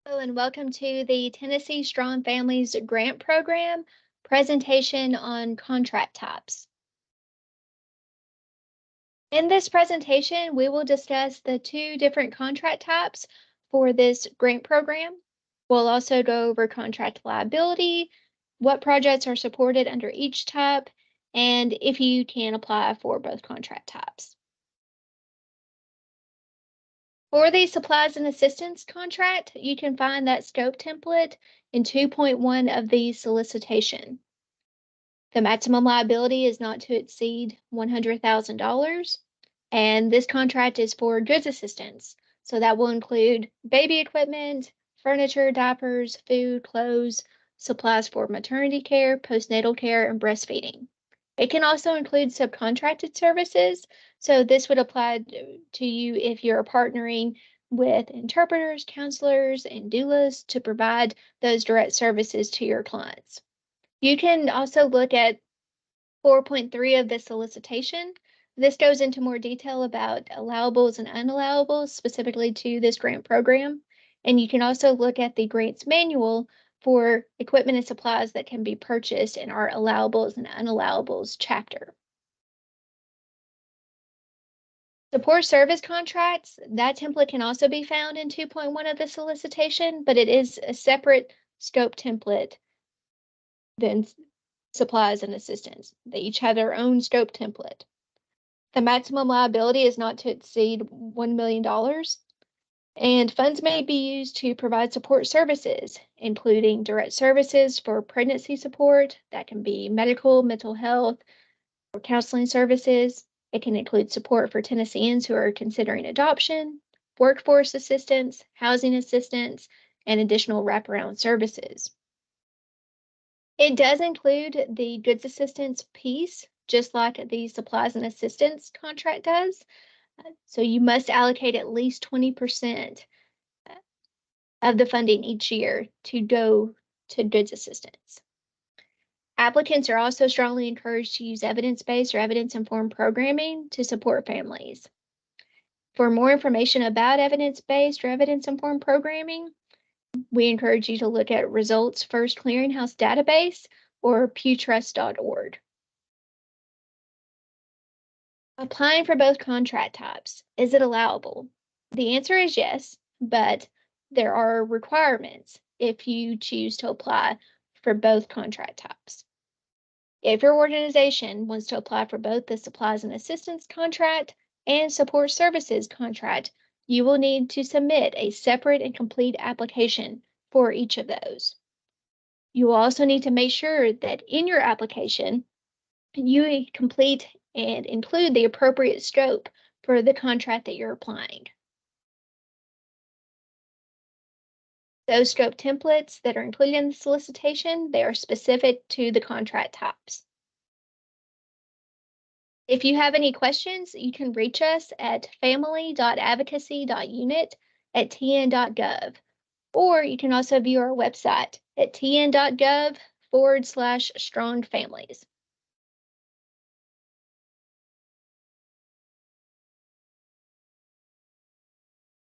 Hello and welcome to the Tennessee Strong Families Grant Program presentation on contract types. In this presentation, we will discuss the two different contract types for this grant program. We'll also go over contract liability, what projects are supported under each type, and if you can apply for both contract types. For the supplies and assistance contract, you can find that scope template in 2.1 of the solicitation. The maximum liability is not to exceed $100,000, and this contract is for goods assistance. So that will include baby equipment, furniture, diapers, food, clothes, supplies for maternity care, postnatal care, and breastfeeding. It can also include subcontracted services. So this would apply to you if you're partnering with interpreters, counselors, and doulas to provide those direct services to your clients. You can also look at 4.3 of the solicitation. This goes into more detail about allowables and unallowables specifically to this grant program. And you can also look at the grants manual for equipment and supplies that can be purchased in our allowables and unallowables chapter. Support service contracts, that template can also be found in 2.1 of the solicitation, but it is a separate scope template than supplies and assistance. They each have their own scope template. The maximum liability is not to exceed $1 million, and funds may be used to provide support services, including direct services for pregnancy support. That can be medical, mental health, or counseling services. It can include support for Tennesseans who are considering adoption, workforce assistance, housing assistance, and additional wraparound services. It does include the goods assistance piece, just like the supplies and assistance contract does. So you must allocate at least 20% of the funding each year to go to goods assistance. Applicants are also strongly encouraged to use evidence-based or evidence-informed programming to support families. For more information about evidence-based or evidence-informed programming, we encourage you to look at Results First Clearinghouse Database or pewtrust.org. Applying for both contract types, is it allowable? The answer is yes, but there are requirements if you choose to apply for both contract types. If your organization wants to apply for both the supplies and assistance contract and support services contract, you will need to submit a separate and complete application for each of those. You will also need to make sure that in your application, you complete and include the appropriate scope for the contract that you're applying. Those scope templates that are included in the solicitation, they are specific to the contract types. If you have any questions, you can reach us at family.advocacy.unit@tn.gov, or you can also view our website at tn.gov/strongfamilies.